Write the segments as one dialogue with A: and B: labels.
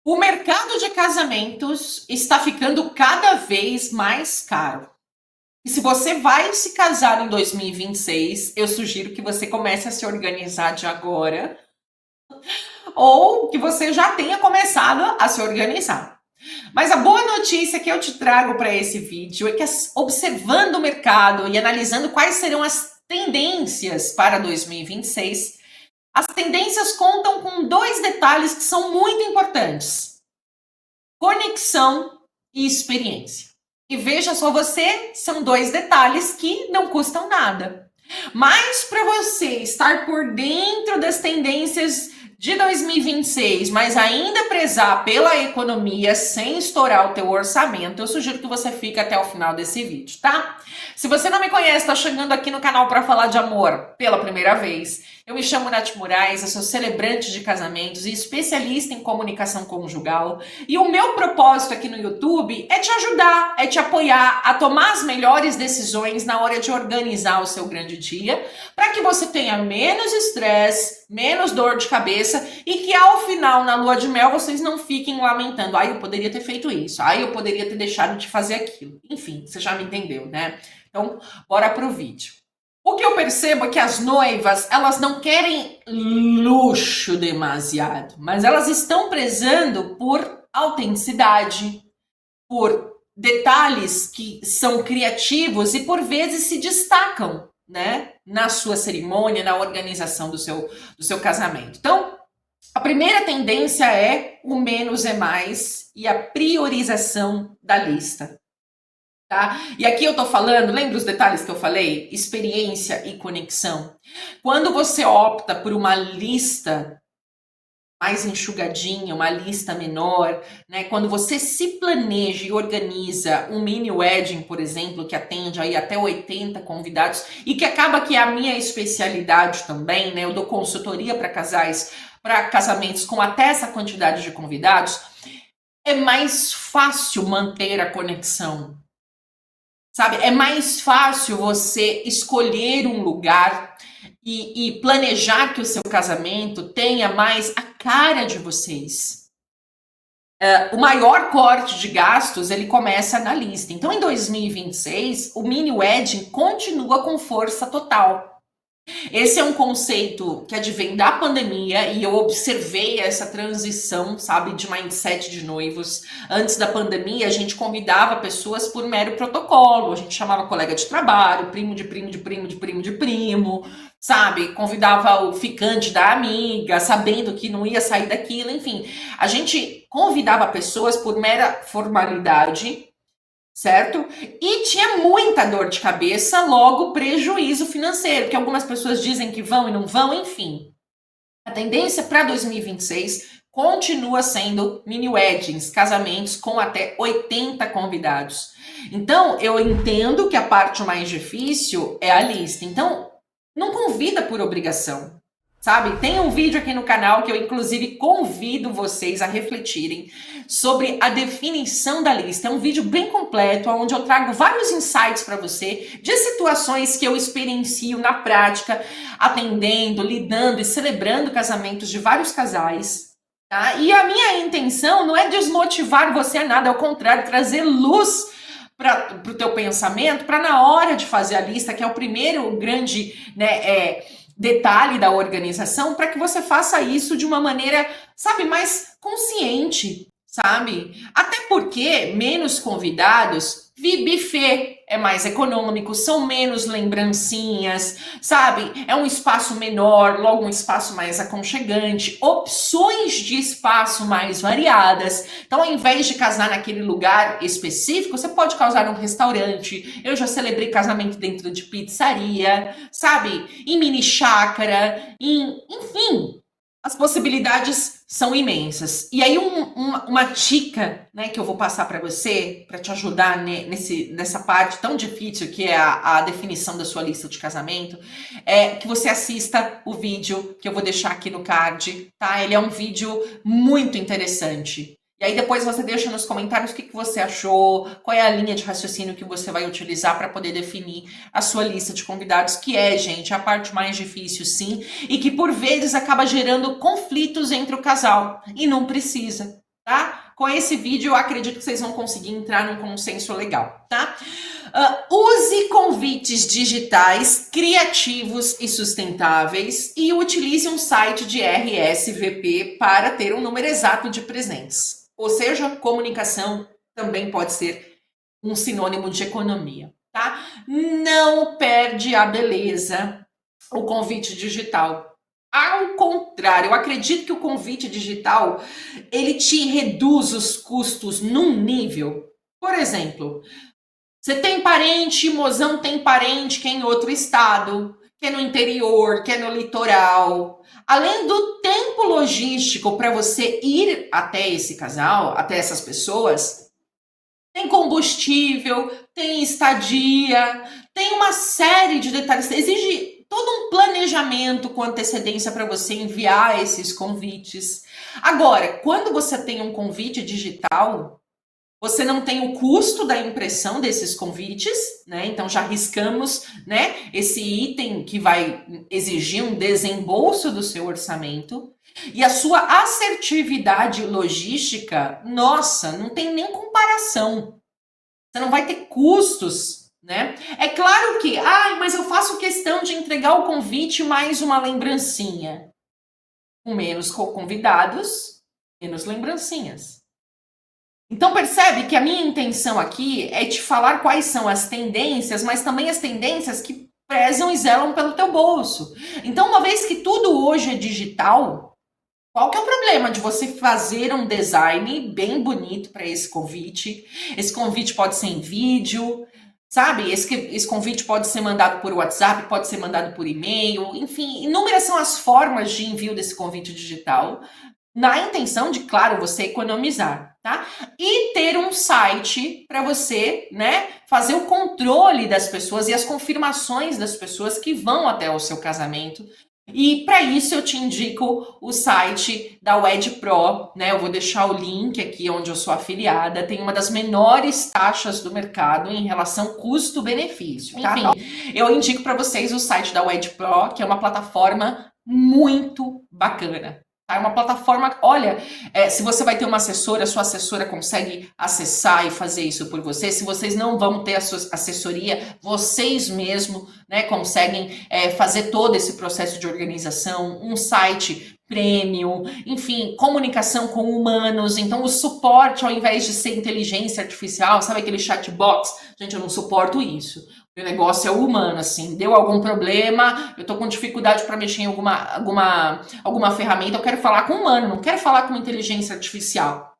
A: O mercado de casamentos está ficando cada vez mais caro. E se você vai se casar em 2026, eu sugiro que você comece a se organizar de agora, ou que você já tenha começado a se organizar. Mas a boa notícia que eu te trago para esse vídeo é que, observando o mercado e analisando quais serão as tendências para 2026, as tendências contam com dois detalhes que são muito importantes: conexão e experiência. E veja só você, são dois detalhes que não custam nada. Mas para você estar por dentro das tendências de 2026, mas ainda prezar pela economia sem estourar o teu orçamento, eu sugiro que você fique até o final desse vídeo, tá? Se você não me conhece, está chegando aqui no canal para falar de amor pela primeira vez, eu me chamo Nath Moraes, eu sou celebrante de casamentos e especialista em comunicação conjugal. E o meu propósito aqui no YouTube é te ajudar, é te apoiar a tomar as melhores decisões na hora de organizar o seu grande dia, para que você tenha menos estresse, menos dor de cabeça e que ao final, na lua de mel, vocês não fiquem lamentando: eu poderia ter feito isso, eu poderia ter deixado de fazer aquilo. Enfim, você já me entendeu, né? Então, bora pro vídeo. O que eu percebo é que as noivas, elas não querem luxo demasiado, mas elas estão prezando por autenticidade, por detalhes que são criativos e por vezes se destacam, né, na sua cerimônia, na organização do seu casamento. Então, a primeira tendência é o menos é mais e a priorização da lista. Tá? E aqui eu tô falando, lembra os detalhes que eu falei? Experiência e conexão. Quando você opta por uma lista mais enxugadinha, uma lista menor, né? Quando você se planeja e organiza um mini wedding, por exemplo, que atende aí até 80 convidados e que acaba que é a minha especialidade também, né? Eu dou consultoria para casais, para casamentos com até essa quantidade de convidados. É mais fácil manter a conexão. Sabe, é mais fácil você escolher um lugar e planejar que o seu casamento tenha mais a cara de vocês. O maior corte de gastos, ele começa na lista. Então, em 2026, o mini wedding continua com força total. Esse é um conceito que advém da pandemia e eu observei essa transição, sabe, de mindset de noivos. Antes da pandemia, a gente convidava pessoas por mero protocolo, a gente chamava colega de trabalho, primo de primo de primo de primo de primo, sabe? Convidava o ficante da amiga, sabendo que não ia sair daquilo, enfim. A gente convidava pessoas por mera formalidade, certo? E tinha muita dor de cabeça, logo prejuízo financeiro, que algumas pessoas dizem que vão e não vão, enfim. A tendência para 2026 continua sendo mini weddings, casamentos com até 80 convidados. Então, eu entendo que a parte mais difícil é a lista. Então, não convida por obrigação. Sabe, tem um vídeo aqui no canal que eu inclusive convido vocês a refletirem sobre a definição da lista. É um vídeo bem completo, onde eu trago vários insights para você de situações que eu experiencio na prática, atendendo, lidando e celebrando casamentos de vários casais. Tá? E a minha intenção não é desmotivar você a nada, ao contrário, trazer luz para o teu pensamento, para na hora de fazer a lista, que é o primeiro grande, né, detalhe da organização, para que você faça isso de uma maneira, sabe, mais consciente, sabe? Até porque menos convidados, buffet é mais econômico, são menos lembrancinhas, sabe? É um espaço menor, logo um espaço mais aconchegante, opções de espaço mais variadas. Então, ao invés de casar naquele lugar específico, você pode casar num restaurante. Eu já celebrei casamento dentro de pizzaria, sabe? Em mini chácara, enfim. As possibilidades são imensas. E aí uma dica, né, que eu vou passar para você, para te ajudar nessa parte tão difícil que é a definição da sua lista de casamento, é que você assista o vídeo que eu vou deixar aqui no card, tá? Ele é um vídeo muito interessante. E aí depois você deixa nos comentários o que você achou, qual é a linha de raciocínio que você vai utilizar para poder definir a sua lista de convidados, que é, gente, a parte mais difícil, sim, e que por vezes acaba gerando conflitos entre o casal, e não precisa. tá? Com esse vídeo eu acredito que vocês vão conseguir entrar num consenso legal, tá? Use convites digitais criativos e sustentáveis e utilize um site de RSVP para ter um número exato de presentes. Ou seja, comunicação também pode ser um sinônimo de economia, tá? Não perde a beleza o convite digital. Ao contrário, eu acredito que o convite digital, ele te reduz os custos num nível. Por exemplo, você tem parente, mozão tem parente que é em outro estado, que é no interior, que é no litoral. Além do tempo logístico para você ir até esse casal, até essas pessoas, tem combustível, tem estadia, tem uma série de detalhes. Exige todo um planejamento com antecedência para você enviar esses convites. Agora, quando você tem um convite digital, você não tem o custo da impressão desses convites, né? Então já riscamos, né, esse item que vai exigir um desembolso do seu orçamento. E a sua assertividade logística, nossa, não tem nem comparação. Você não vai ter custos, né? É claro que, mas eu faço questão de entregar o convite mais uma lembrancinha. Com menos convidados, menos lembrancinhas. Então percebe que a minha intenção aqui é te falar quais são as tendências, mas também as tendências que prezam e zelam pelo teu bolso. Então, uma vez que tudo hoje é digital, qual que é o problema de você fazer um design bem bonito para esse convite? Esse convite pode ser em vídeo, sabe? Esse convite pode ser mandado por WhatsApp, pode ser mandado por e-mail, enfim, inúmeras são as formas de envio desse convite digital, na intenção de, claro, você economizar, tá? E ter um site para você, né, fazer o controle das pessoas e as confirmações das pessoas que vão até o seu casamento. E para isso eu te indico o site da Wedge Pro, né? Eu vou deixar o link aqui onde eu sou afiliada. Tem uma das menores taxas do mercado em relação custo-benefício, tá? Enfim, eu indico para vocês o site da Wedge Pro, que é uma plataforma muito bacana. É uma plataforma, olha, se você vai ter uma assessora, sua assessora consegue acessar e fazer isso por você. Se vocês não vão ter a sua assessoria, vocês mesmos, né, conseguem fazer todo esse processo de organização, um site premium, enfim, comunicação com humanos. Então o suporte, ao invés de ser inteligência artificial, sabe aquele chatbox? Gente, eu não suporto isso. Meu negócio é humano, assim, deu algum problema, eu tô com dificuldade para mexer em alguma ferramenta, eu quero falar com humano, não quero falar com inteligência artificial,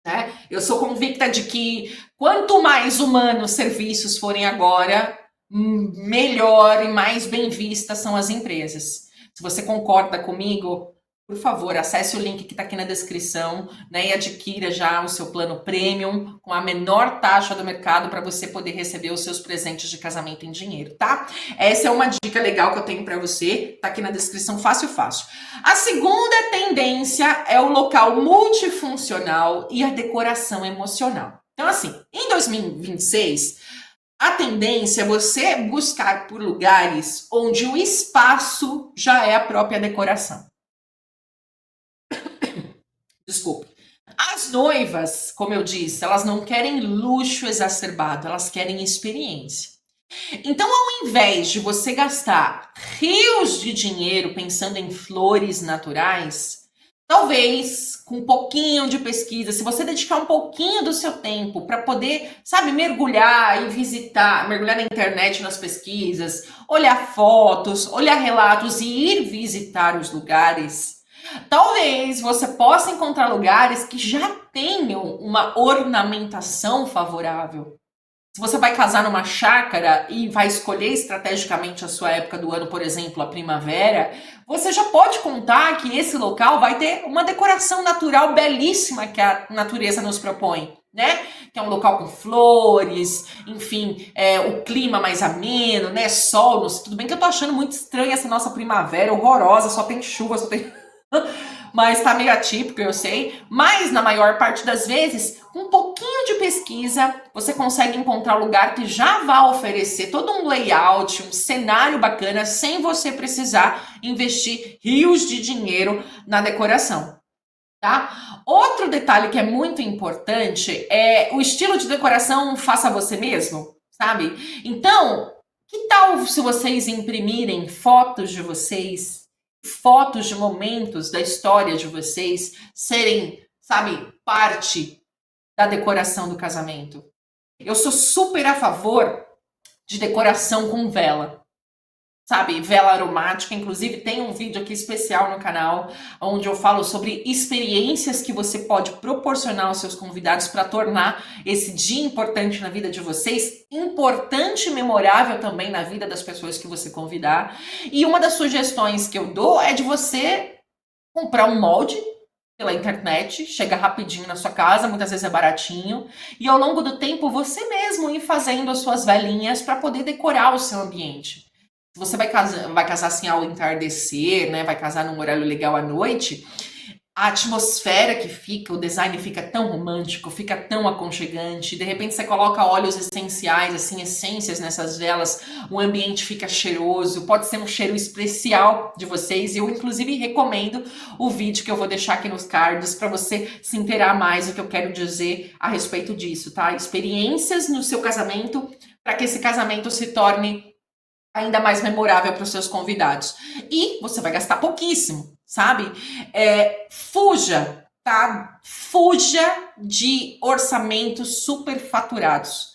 A: né? Eu sou convicta de que quanto mais humanos serviços forem agora, melhor e mais bem vistas são as empresas. Se você concorda comigo, por favor, acesse o link que está aqui na descrição, né, e adquira já o seu plano premium com a menor taxa do mercado para você poder receber os seus presentes de casamento em dinheiro, tá? Essa é uma dica legal que eu tenho para você, tá aqui na descrição, fácil, fácil. A segunda tendência é o local multifuncional e a decoração emocional. Então, assim, em 2026, a tendência é você buscar por lugares onde o espaço já é a própria decoração. Desculpe. As noivas, como eu disse, elas não querem luxo exacerbado, elas querem experiência. Então, ao invés de você gastar rios de dinheiro pensando em flores naturais, talvez com um pouquinho de pesquisa, se você dedicar um pouquinho do seu tempo para poder, sabe, mergulhar e visitar, mergulhar na internet nas pesquisas, olhar fotos, olhar relatos e ir visitar os lugares, talvez você possa encontrar lugares que já tenham uma ornamentação favorável. Se você vai casar numa chácara e vai escolher estrategicamente a sua época do ano, por exemplo, a primavera, você já pode contar que esse local vai ter uma decoração natural belíssima que a natureza nos propõe, né? Que é um local com flores, enfim, o clima mais ameno, né? Sol, tudo bem que eu tô achando muito estranha essa nossa primavera horrorosa, só tem chuva, só tem... mas tá meio atípico, eu sei. Mas na maior parte das vezes, com um pouquinho de pesquisa, você consegue encontrar um lugar que já vai oferecer todo um layout, um cenário bacana, sem você precisar investir rios de dinheiro na decoração. tá? Outro detalhe que é muito importante é o estilo de decoração faça você mesmo, sabe? Então, que tal se vocês imprimirem fotos de vocês, fotos de momentos da história de vocês serem, sabe, parte da decoração do casamento? Eu sou super a favor de decoração com vela. Sabe, vela aromática, inclusive tem um vídeo aqui especial no canal, onde eu falo sobre experiências que você pode proporcionar aos seus convidados para tornar esse dia importante na vida de vocês, importante e memorável também na vida das pessoas que você convidar. E uma das sugestões que eu dou é de você comprar um molde pela internet, chega rapidinho na sua casa, muitas vezes é baratinho, e ao longo do tempo você mesmo ir fazendo as suas velinhas para poder decorar o seu ambiente. Se você vai casar assim ao entardecer, né? Vai casar num horário legal à noite, a atmosfera que fica, o design fica tão romântico, fica tão aconchegante. De repente você coloca óleos essenciais, assim, essências nessas velas, o ambiente fica cheiroso, pode ser um cheiro especial de vocês. E eu, inclusive, recomendo o vídeo que eu vou deixar aqui nos cards para você se inteirar mais do que eu quero dizer a respeito disso, tá? Experiências no seu casamento para que esse casamento se torne ainda mais memorável para os seus convidados. E você vai gastar pouquíssimo, sabe? Fuja, tá? Fuja de orçamentos superfaturados.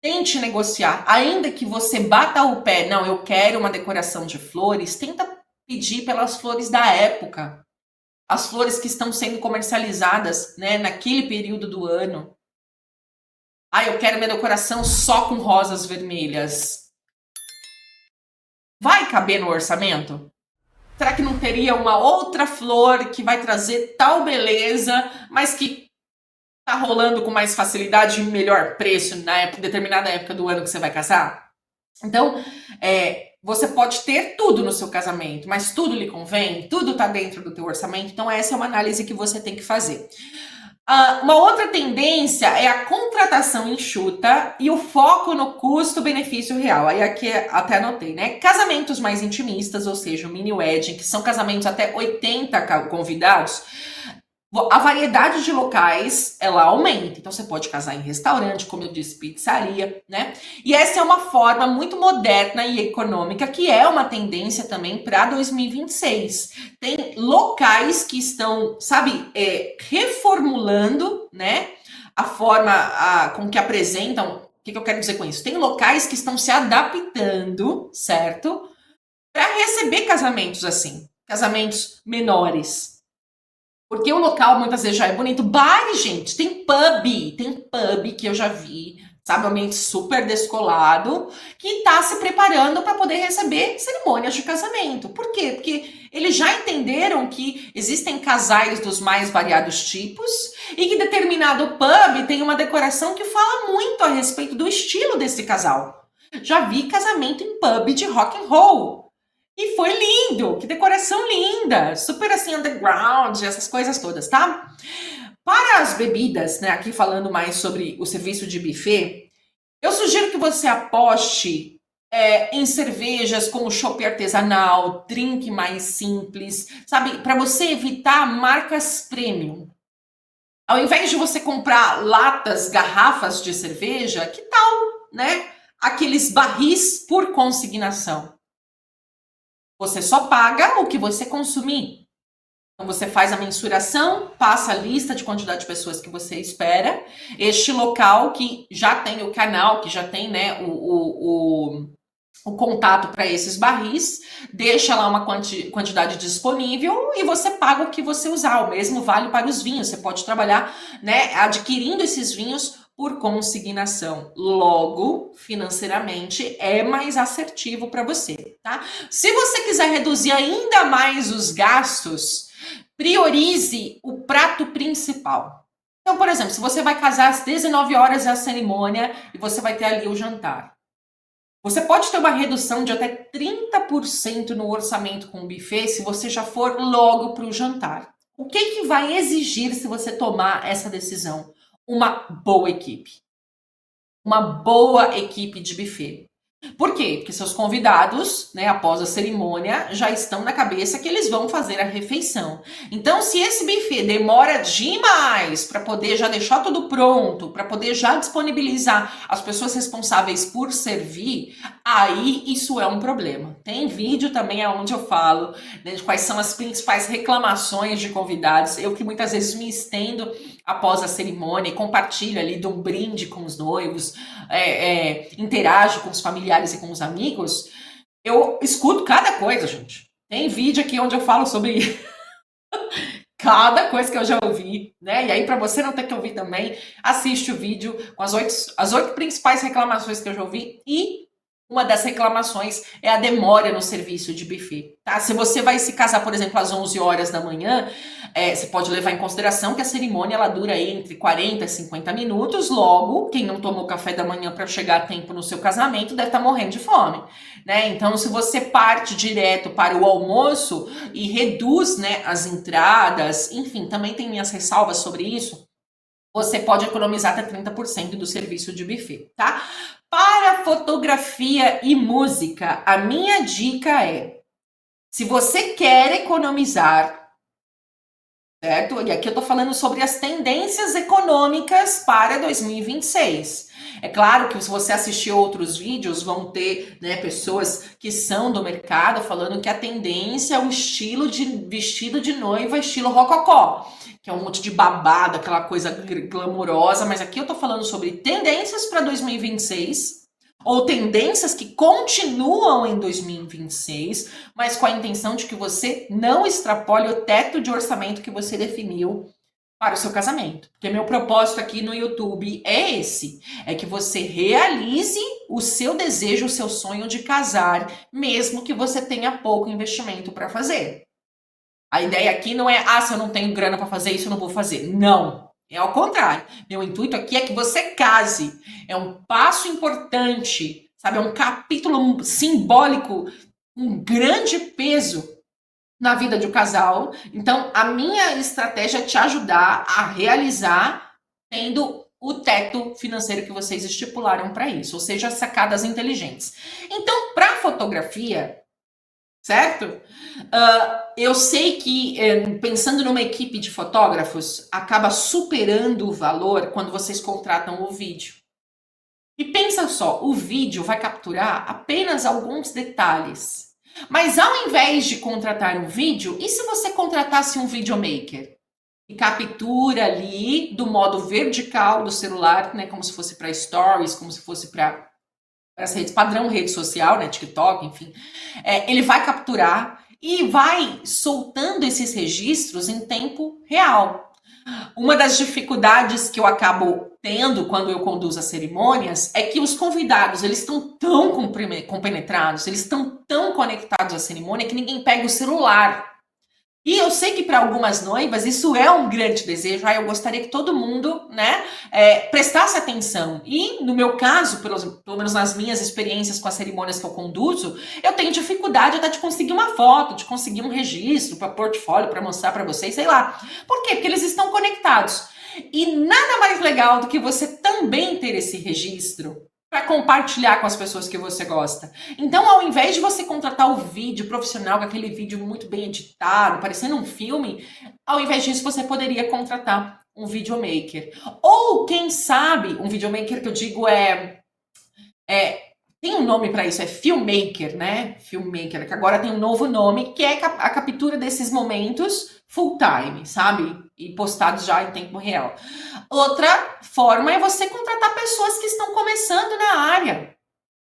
A: Tente negociar, ainda que você bata o pé, não, eu quero uma decoração de flores, tenta pedir pelas flores da época. As flores que estão sendo comercializadas, né, naquele período do ano. Ah, eu quero minha decoração só com rosas vermelhas. Vai caber no orçamento? Será que não teria uma outra flor que vai trazer tal beleza, mas que tá rolando com mais facilidade e melhor preço na determinada época do ano que você vai casar? Então, você pode ter tudo no seu casamento, mas tudo lhe convém? Tudo tá dentro do teu orçamento? Então, essa é uma análise que você tem que fazer. Uma outra tendência é a contratação enxuta e o foco no custo-benefício real. Aí aqui até anotei, né? Casamentos mais intimistas, ou seja, o mini wedding, que são casamentos até 80 convidados, a variedade de locais, ela aumenta. Então, você pode casar em restaurante, como eu disse, pizzaria, né? E essa é uma forma muito moderna e econômica, que é uma tendência também para 2026. Tem locais que estão, sabe, reformulando, né? A forma com que apresentam. O que eu quero dizer com isso? Tem locais que estão se adaptando, certo? Para receber casamentos assim, casamentos menores. Porque o local muitas vezes já é bonito. Bar, gente, tem pub que eu já vi, sabe, um ambiente super descolado, que tá se preparando para poder receber cerimônias de casamento. Por quê? Porque eles já entenderam que existem casais dos mais variados tipos e que determinado pub tem uma decoração que fala muito a respeito do estilo desse casal. Já vi casamento em pub de rock and roll. E foi lindo, que decoração linda, super assim underground, essas coisas todas, tá? Para as bebidas, né, aqui falando mais sobre o serviço de buffet, eu sugiro que você aposte em cervejas como chopp artesanal, drink mais simples, sabe? Para você evitar marcas premium. Ao invés de você comprar latas, garrafas de cerveja, que tal, né? Aqueles barris por consignação. Você só paga o que você consumir. Então, você faz a mensuração, passa a lista de quantidade de pessoas que você espera. Este local que já tem o canal, que já tem, né, o contato para esses barris, deixa lá uma quantidade disponível e você paga o que você usar. O mesmo vale para os vinhos. Você pode trabalhar, né, adquirindo esses vinhos por consignação. Logo, financeiramente, é mais assertivo para você, tá? Se você quiser reduzir ainda mais os gastos, priorize o prato principal. Então, por exemplo, se você vai casar às 19 horas é a cerimônia e você vai ter ali o jantar. Você pode ter uma redução de até 30% no orçamento com o buffet se você já for logo para o jantar. O que vai exigir se você tomar essa decisão? Uma boa equipe. Uma boa equipe de buffet. Por quê? Porque seus convidados, né, após a cerimônia, já estão na cabeça que eles vão fazer a refeição. Então, se esse buffet demora demais para poder já deixar tudo pronto, para poder já disponibilizar as pessoas responsáveis por servir, aí isso é um problema. Tem vídeo também onde eu falo, né, de quais são as principais reclamações de convidados. Eu que muitas vezes me estendo após a cerimônia e compartilho ali, dou um brinde com os noivos, interajo com os familiares e com os amigos, eu escuto cada coisa, gente. Tem vídeo aqui onde eu falo sobre cada coisa que eu já ouvi, né? E aí, para você não ter que ouvir também, assiste o vídeo com as oito principais reclamações que eu já ouvi e uma das reclamações é a demora no serviço de buffet, tá? Se você vai se casar, por exemplo, às 11 horas da manhã, você pode levar em consideração que a cerimônia ela dura aí entre 40 e 50 minutos. Logo, quem não tomou café da manhã para chegar a tempo no seu casamento deve estar morrendo de fome, né? Então, se você parte direto para o almoço e reduz, né, as entradas, enfim, também tem minhas ressalvas sobre isso, você pode economizar até 30% do serviço de buffet, tá? Para fotografia e música, a minha dica é: se você quer economizar, certo? E aqui eu tô falando sobre as tendências econômicas para 2026. É claro que se você assistir outros vídeos, vão ter, né, pessoas que são do mercado falando que a tendência é o estilo de vestido de noiva, estilo rococó, que é um monte de babado, aquela coisa glamourosa, mas aqui eu tô falando sobre tendências para 2026, ou tendências que continuam em 2026, mas com a intenção de que você não extrapole o teto de orçamento que você definiu para o seu casamento. Porque meu propósito aqui no YouTube é esse, é que você realize o seu desejo, o seu sonho de casar, mesmo que você tenha pouco investimento para fazer. A ideia aqui não é, se eu não tenho grana para fazer isso, eu não vou fazer. Não. É ao contrário. Meu intuito aqui é que você case. É um passo importante, sabe? É um capítulo simbólico, um grande peso na vida de um casal. Então, a minha estratégia é te ajudar a realizar tendo o teto financeiro que vocês estipularam para isso, ou seja, sacadas inteligentes. Então, para fotografia, certo? Eu sei que, pensando numa equipe de fotógrafos, acaba superando o valor quando vocês contratam o vídeo. E pensa só, o vídeo vai capturar apenas alguns detalhes. Mas ao invés de contratar um vídeo, e se você contratasse um videomaker? E captura ali do modo vertical do celular, né, como se fosse para stories, como se fosse para as redes padrão, rede social, né, TikTok, enfim. Ele vai capturar e vai soltando esses registros em tempo real. Uma das dificuldades que eu acabo tendo quando eu conduzo as cerimônias é que os convidados, eles estão tão compenetrados, eles estão tão conectados à cerimônia que ninguém pega o celular. E eu sei que para algumas noivas isso é um grande desejo. Eu gostaria que todo mundo, né, prestasse atenção. E no meu caso, pelo menos nas minhas experiências com as cerimônias que eu conduzo, eu tenho dificuldade até de conseguir uma foto, de conseguir um registro para portfólio, para mostrar para vocês, sei lá. Por quê? Porque eles estão conectados. E nada mais legal do que você também ter esse registro para compartilhar com as pessoas que você gosta. Então, ao invés de você contratar o vídeo profissional, com aquele vídeo muito bem editado, parecendo um filme, ao invés disso você poderia contratar um videomaker. Ou, quem sabe, um videomaker que eu digo tem um nome para isso, é filmmaker, né? Filmmaker, que agora tem um novo nome, que é a captura desses momentos full time, sabe? E postados já em tempo real. Outra forma é você contratar pessoas que estão começando na área.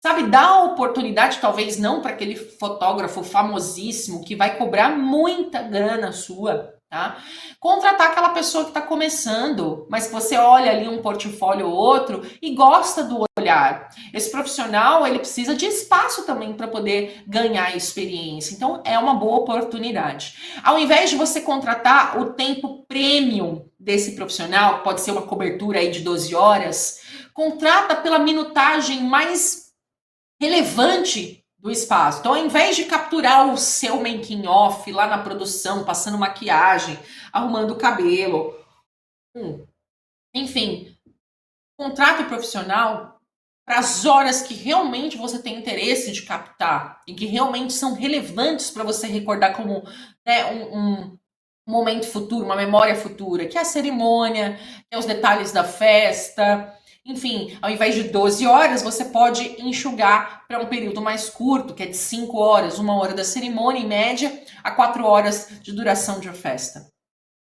A: Sabe, dá a oportunidade, talvez não para aquele fotógrafo famosíssimo que vai cobrar muita grana sua, tá? Contratar aquela pessoa que está começando, mas que você olha ali um portfólio ou outro e gosta do olhar. Esse profissional, ele precisa de espaço também para poder ganhar experiência. Então, é uma boa oportunidade. Ao invés de você contratar o tempo premium desse profissional, pode ser uma cobertura aí de 12 horas, contrata pela minutagem mais relevante do espaço. Então, ao invés de capturar o seu making off lá na produção, passando maquiagem, arrumando o cabelo, enfim, contrato profissional para as horas que realmente você tem interesse de captar e que realmente são relevantes para você recordar como, né, um momento futuro, uma memória futura, que é a cerimônia, que é os detalhes da festa. Enfim, ao invés de 12 horas, você pode enxugar para um período mais curto, que é de 5 horas, 1 hora da cerimônia, em média, a 4 horas de duração de uma festa.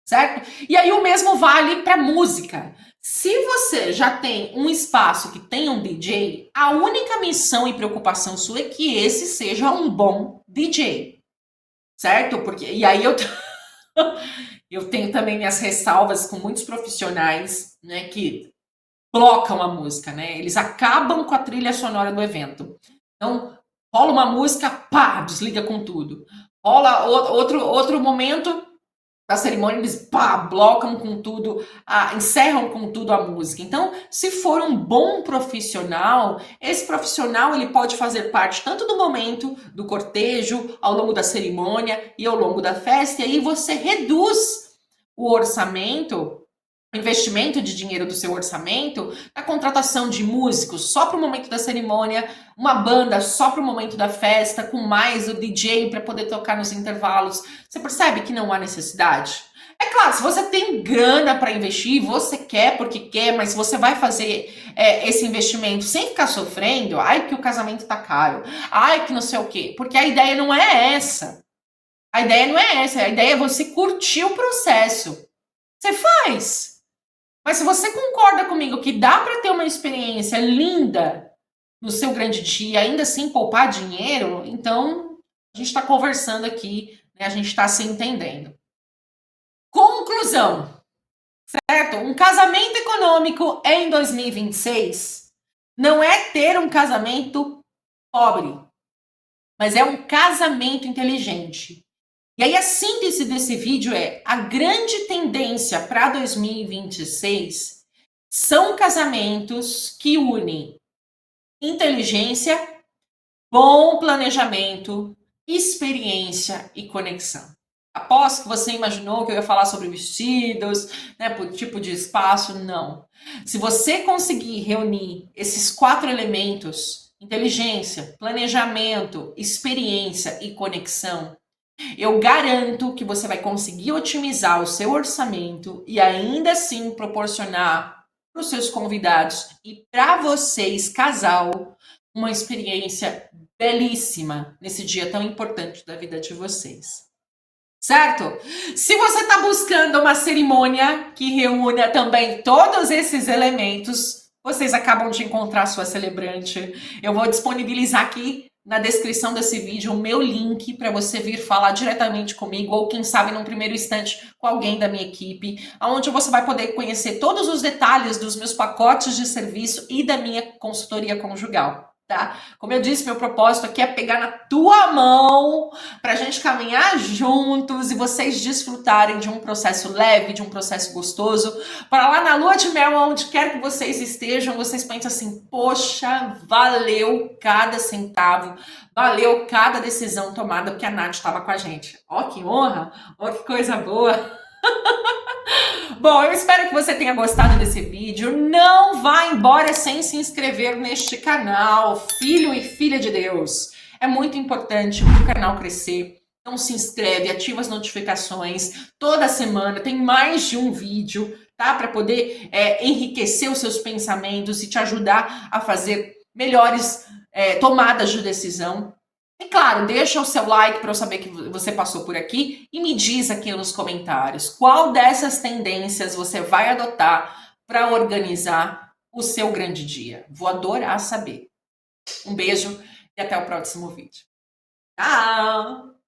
A: Certo? E aí o mesmo vale para música. Se você já tem um espaço que tem um DJ, a única missão e preocupação sua é que esse seja um bom DJ. Certo? Porque e aí eu tenho também minhas ressalvas com muitos profissionais, né, que blocam a música, né? Eles acabam com a trilha sonora do evento. Então, rola uma música, pá, desliga com tudo. Rola outro momento da cerimônia, eles pá, blocam com tudo, encerram com tudo a música. Então, se for um bom profissional, esse profissional ele pode fazer parte tanto do momento do cortejo, ao longo da cerimônia e ao longo da festa, e aí você reduz o orçamento, investimento de dinheiro do seu orçamento, na contratação de músicos só para o momento da cerimônia, uma banda só para o momento da festa, com mais o DJ para poder tocar nos intervalos. Você percebe que não há necessidade? É claro, se você tem grana para investir, você quer porque quer, mas você vai fazer esse investimento sem ficar sofrendo, ai que o casamento tá caro, ai que não sei o quê, porque a ideia não é essa. A ideia não é essa, a ideia é você curtir o processo. Você faz. Mas se você concorda comigo que dá para ter uma experiência linda no seu grande dia, ainda assim poupar dinheiro, então a gente está conversando aqui, né? A gente está se entendendo. Conclusão, certo? Um casamento econômico em 2026 não é ter um casamento pobre, mas é um casamento inteligente. E aí a síntese desse vídeo é: a grande tendência para 2026 são casamentos que unem inteligência, bom planejamento, experiência e conexão. Aposto que você imaginou que eu ia falar sobre vestidos, né, por tipo de espaço, não. Se você conseguir reunir esses 4 elementos, inteligência, planejamento, experiência e conexão, eu garanto que você vai conseguir otimizar o seu orçamento e ainda assim proporcionar para os seus convidados e para vocês, casal, uma experiência belíssima nesse dia tão importante da vida de vocês. Certo? Se você está buscando uma cerimônia que reúna também todos esses elementos, vocês acabam de encontrar sua celebrante. Eu vou disponibilizar aqui na descrição desse vídeo o meu link para você vir falar diretamente comigo ou quem sabe num primeiro instante com alguém da minha equipe, onde você vai poder conhecer todos os detalhes dos meus pacotes de serviço e da minha consultoria conjugal. Tá? Como eu disse, meu propósito aqui é pegar na tua mão pra gente caminhar juntos e vocês desfrutarem de um processo leve, de um processo gostoso, para lá na lua de mel, onde quer que vocês estejam, vocês pensem assim: poxa, valeu cada centavo, valeu cada decisão tomada porque a Nath estava com a gente. Ó que honra, ó que coisa boa. Bom, eu espero que você tenha gostado desse vídeo. Não vá embora sem se inscrever neste canal, filho e filha de Deus. É muito importante para o canal crescer. Então se inscreve, ativa as notificações. Toda semana tem mais de um vídeo, tá? Para poder enriquecer os seus pensamentos e te ajudar a fazer melhores tomadas de decisão. E claro, deixa o seu like para eu saber que você passou por aqui e me diz aqui nos comentários qual dessas tendências você vai adotar para organizar o seu grande dia. Vou adorar saber. Um beijo e até o próximo vídeo. Tchau!